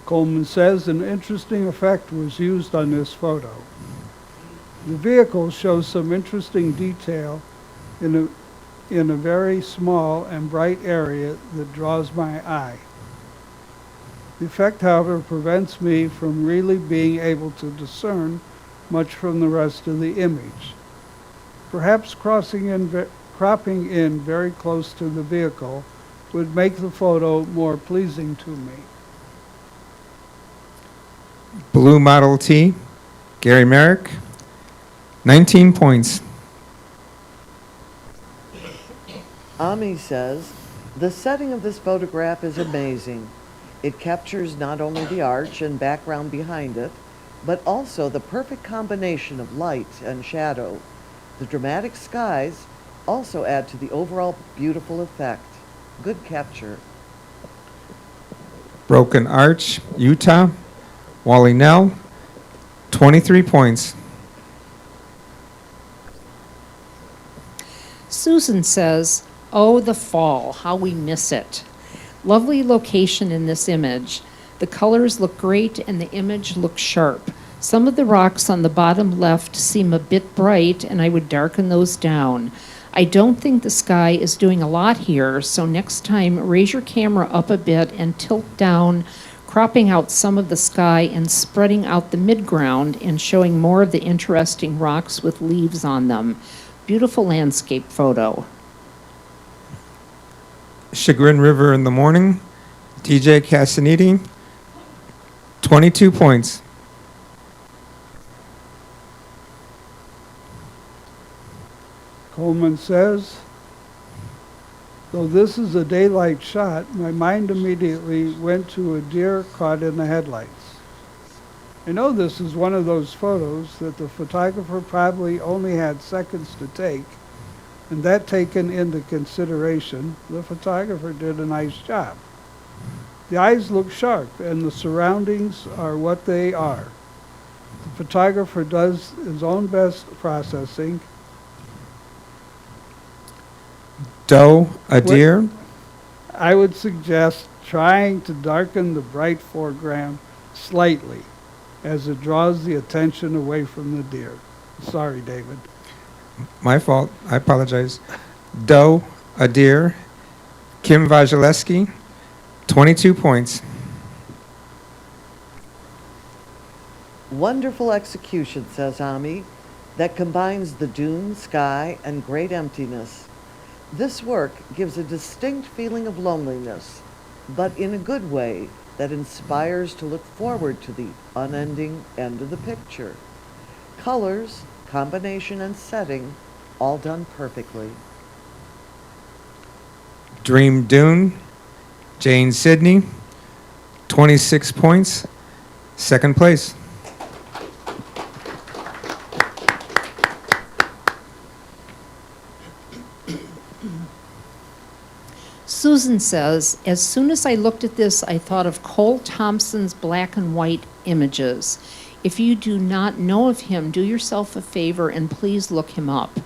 Speaker 3: Coleman says an interesting effect was used on this photo. The vehicle shows some interesting detail in a very small and bright area that draws my eye. The effect, however, prevents me from really being able to discern much from the rest of the image. Perhaps cropping in very close to the vehicle would make the photo more pleasing to me.
Speaker 1: Blue Model T, Gary Merrick, 19 points.
Speaker 4: Ami says, the setting of this photograph is amazing. It captures not only the arch and background behind it, but also the perfect combination of light and shadow. The dramatic skies also add to the overall beautiful effect. Good capture.
Speaker 1: Broken Arch, Utah, Wally Nell, 23 points.
Speaker 2: Susan says, oh, the fall, how we miss it. Lovely location in this image. The colors look great and the image looks sharp. Some of the rocks on the bottom left seem a bit bright and I would darken those down. I don't think the sky is doing a lot here, so next time raise your camera up a bit and tilt down, cropping out some of the sky and spreading out the midground and showing more of the interesting rocks with leaves on them. Beautiful landscape photo.
Speaker 1: Chagrin River in the Morning, DJ Casaniti, 22 points.
Speaker 3: Coleman says, though this is a daylight shot, my mind immediately went to a deer caught in the headlights. I know this is one of those photos that the photographer probably only had seconds to take, and that taken into consideration, the photographer did a nice job. The eyes look sharp, and the surroundings are what they are. The photographer does his own best processing.
Speaker 1: Doe, a deer,
Speaker 3: I would suggest trying to darken the bright foreground slightly as it draws the attention away from the deer. Sorry, David.
Speaker 1: my fault, I apologize. Doe, a deer, Kim Wojciechowski, 22 points.
Speaker 4: Wonderful execution, says Ami, that combines the dune, sky, and great emptiness. This work gives a distinct feeling of loneliness, but in a good way that inspires to look forward to the unending end of the picture. Colors, combination, and setting, all done perfectly.
Speaker 1: Dream Dune, Jane Sidney, 26 points. Second place.
Speaker 2: Susan says, as soon as I looked at this, I thought of Cole Thompson's black and white images. If you do not know of him, do yourself a favor and please look him up.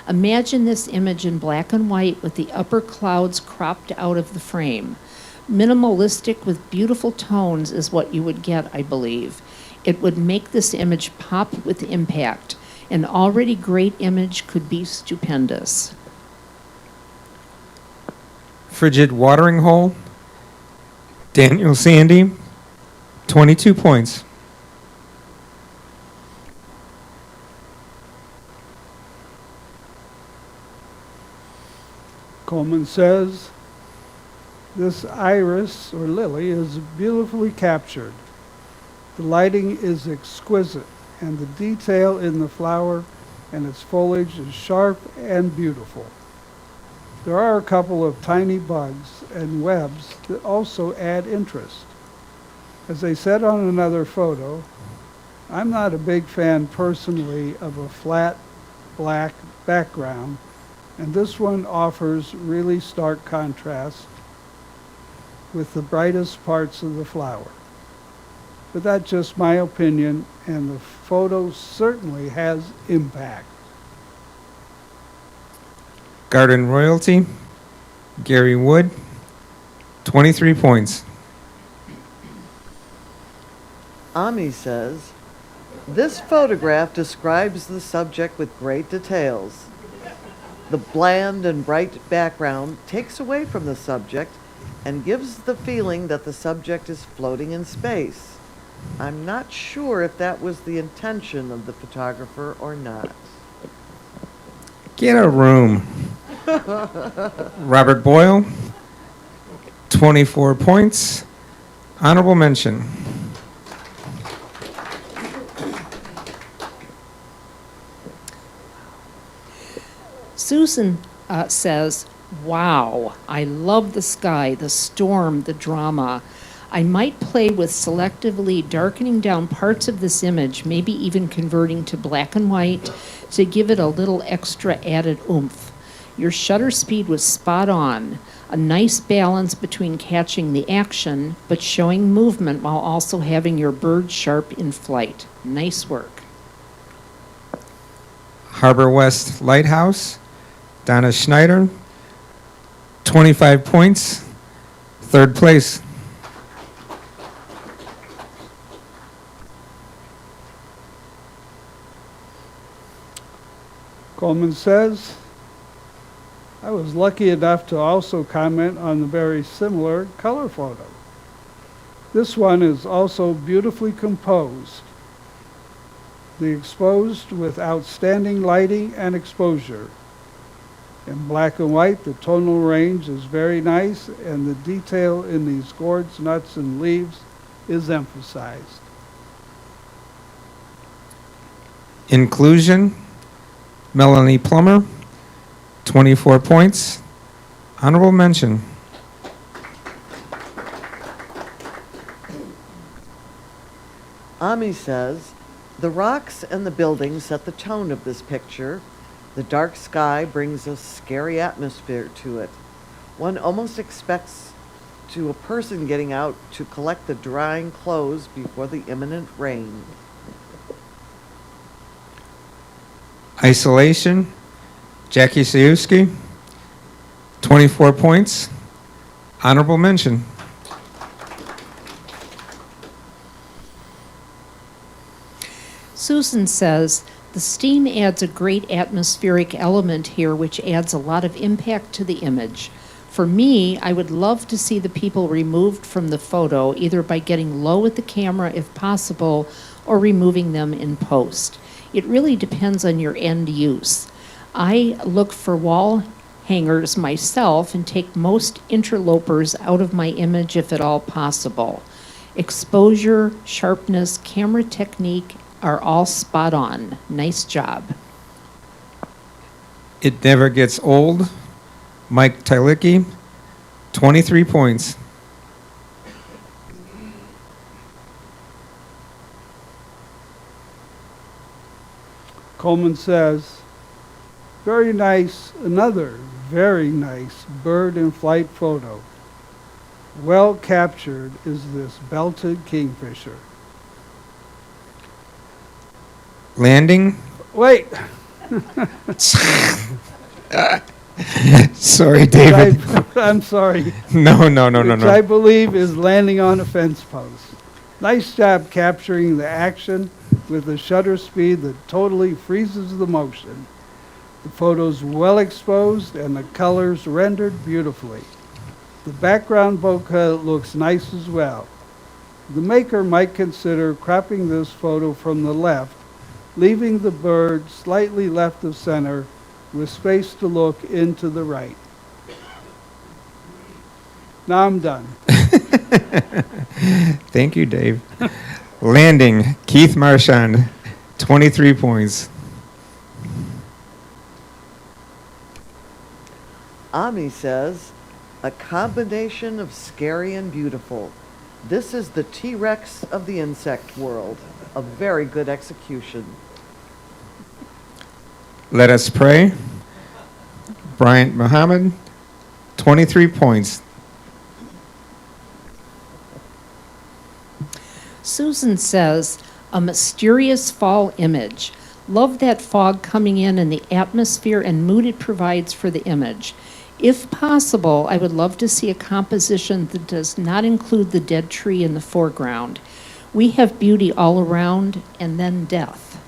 Speaker 2: Imagine this image in black and white with the upper clouds cropped out of the frame. Minimalistic with beautiful tones is what you would get, I believe. It would make this image pop with impact. An already great image could be stupendous.
Speaker 1: Frigid Watering Hole, Daniel Sandy, 22 points.
Speaker 3: Coleman says, this iris or lily is beautifully captured. The lighting is exquisite, and the detail in the flower and its foliage is sharp and beautiful. There are a couple of tiny bugs and webs that also add interest. As I said on another photo, I'm not a big fan personally of a flat black background, and this one offers really stark contrast with the brightest parts of the flower. But that's just my opinion, and the photo certainly has impact.
Speaker 1: Garden Royalty, Gary Wood, 23 points.
Speaker 4: Ami says, this photograph describes the subject with great details. The bland and bright background takes away from the subject and gives the feeling that the subject is floating in space. I'm not sure if that was the intention of the photographer or not.
Speaker 1: Get a room. Robert Boyle, 24 points. Honorable mention.
Speaker 2: Susan says, wow, I love the sky, the storm, the drama. I might play with selectively darkening down parts of this image, maybe even converting to black and white to give it a little extra added oomph. Your shutter speed was spot on. A nice balance between catching the action, but showing movement while also having your bird sharp in flight. Nice work.
Speaker 1: Harbor West Lighthouse, Donna Schneider, 25 points. Third place.
Speaker 3: Coleman says, I was lucky enough to also comment on the very similar color photo. This one is also beautifully composed. The exposed with outstanding lighting and exposure. In black and white, the tonal range is very nice, and the detail in these gourds, nuts, and leaves is emphasized.
Speaker 1: Inclusion, Melanie Plummer, 24 points. Honorable mention.
Speaker 4: Ami says, the rocks and the buildings set the tone of this picture. The dark sky brings a scary atmosphere to it. One almost expects to a person getting out to collect the drying clothes before the imminent rain.
Speaker 1: Isolation, Jackie Sayuski, 24 points. Honorable mention.
Speaker 2: Susan says, the steam adds a great atmospheric element here, which adds a lot of impact to the image. For me, I would love to see the people removed from the photo, either by getting low with the camera if possible, or removing them in post. It really depends on your end use. I look for wall hangers myself and take most interlopers out of my image if at all possible. Exposure, sharpness, camera technique are all spot on. Nice job.
Speaker 1: It never gets old. Mike Tylicki, 23 points.
Speaker 3: Coleman says, very nice, another very nice bird in flight photo. Well captured is this belted kingfisher.
Speaker 1: Landing.
Speaker 3: Wait,
Speaker 1: Sorry, David.
Speaker 3: I'm sorry.
Speaker 1: No.
Speaker 3: Which I believe is landing on a fence post. Nice job capturing the action with a shutter speed that totally freezes the motion. The photo's well exposed and the colors rendered beautifully. The background bokeh looks nice as well. The maker might consider cropping this photo from the left, leaving the bird slightly left of center with space to look into the right. Now I'm done.
Speaker 1: Thank you, Dave. Landing. Keith Marchand, 23 points.
Speaker 4: Ami says, a combination of scary and beautiful. This is the T-Rex of the insect world. A very good execution.
Speaker 1: Let us pray. Bryant Muhammad, 23 points.
Speaker 2: Susan says, a mysterious fall image. Love that fog coming in and the atmosphere and mood it provides for the image. If possible, I would love to see a composition that does not include the dead tree in the foreground. We have beauty all around and then death.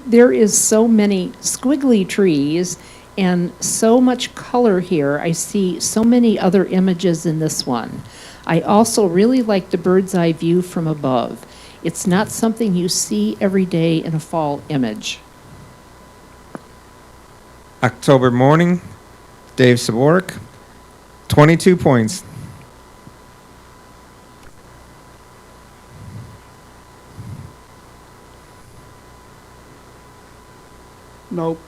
Speaker 2: There is so many squiggly trees and so much color here. I see so many other images in this one. I also really like the bird's eye view from above. It's not something you see every day in a fall image.
Speaker 1: October Morning, Dave Saborik, 22 points.
Speaker 3: Nope.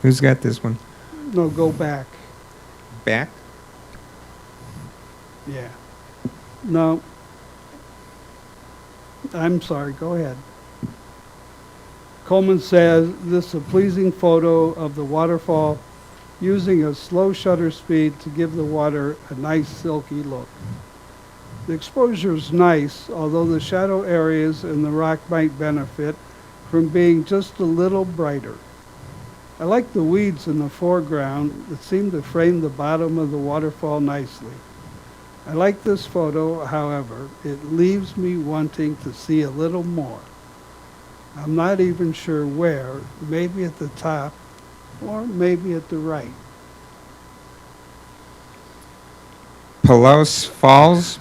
Speaker 1: Who's got this one?
Speaker 3: No, go back.
Speaker 1: Back?
Speaker 3: Yeah. No. I'm sorry, go ahead. Coleman says this is a pleasing photo of the waterfall using a slow shutter speed to give the water a nice silky look. The exposure is nice, although the shadow areas in the rock might benefit from being just a little brighter. I like the weeds in the foreground that seem to frame the bottom of the waterfall nicely. I like this photo, however, it leaves me wanting to see a little more. I'm not even sure where, maybe at the top or maybe at the right.
Speaker 1: Palos Falls,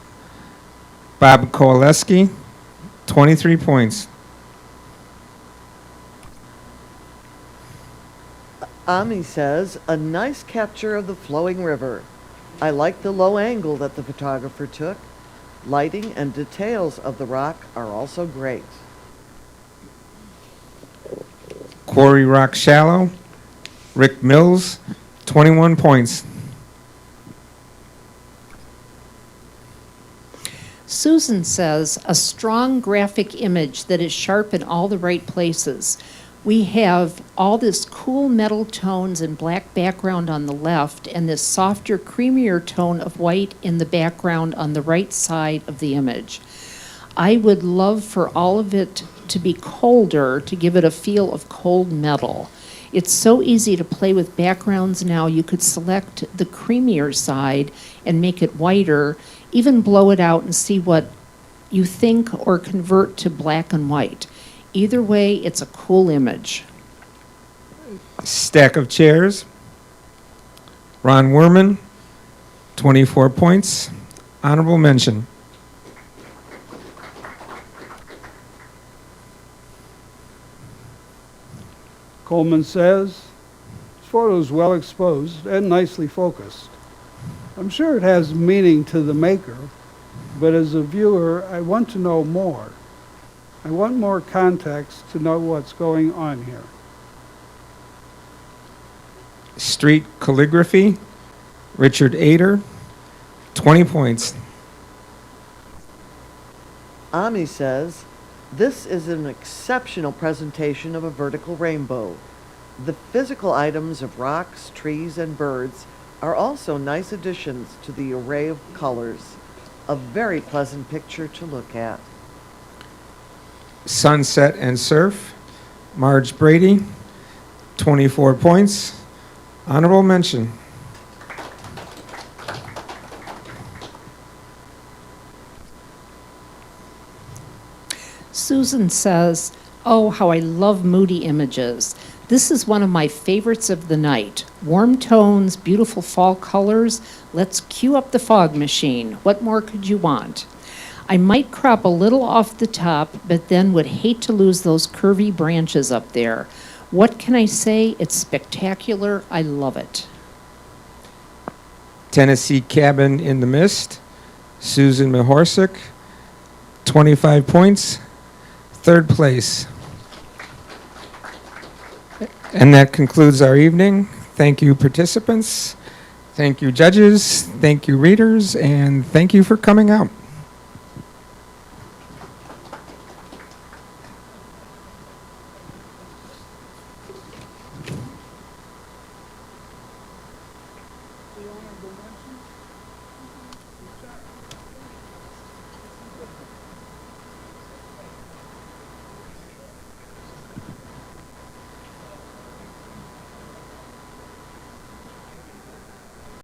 Speaker 1: Bob Kowaleski, 23 points.
Speaker 4: Ami says, a nice capture of the flowing river. I like the low angle that the photographer took. Lighting and details of the rock are also great.
Speaker 1: Quarry Rock Shallow, Rick Mills, 21 points.
Speaker 2: Susan says, a strong graphic image that is sharp in all the right places. We have all this cool metal tones and black background on the left and this softer, creamier tone of white in the background on the right side of the image. I would love for all of it to be colder to give it a feel of cold metal. It's so easy to play with backgrounds now. You could select the creamier side and make it whiter, even blow it out and see what you think or convert to black and white. Either way, it's a cool image.
Speaker 1: Stack of chairs. Ron Werman, 24 points. Honorable mention.
Speaker 3: Coleman says, this photo is well exposed and nicely focused. I'm sure it has meaning to the maker, but as a viewer, I want to know more. I want more context to know what's going on here.
Speaker 1: Street calligraphy. Richard Ader, 20 points.
Speaker 4: Ami says, this is an exceptional presentation of a vertical rainbow. The physical items of rocks, trees, and birds are also nice additions to the array of colors. A very pleasant picture to look at.
Speaker 1: Sunset and surf. Marge Brady, 24 points. Honorable mention.
Speaker 2: Susan says, oh, how I love moody images. This is one of my favorites of the night. Warm tones, beautiful fall colors. Let's cue up the fog machine. What more could you want? I might crop a little off the top, but then would hate to lose those curvy branches up there. What can I say? It's spectacular. I love it.
Speaker 1: Tennessee Cabin in the Mist. Susan Mahorsic, 25 points. Third place. And that concludes our evening. Thank you, participants. Thank you, judges. Thank you, readers. And thank you for coming out.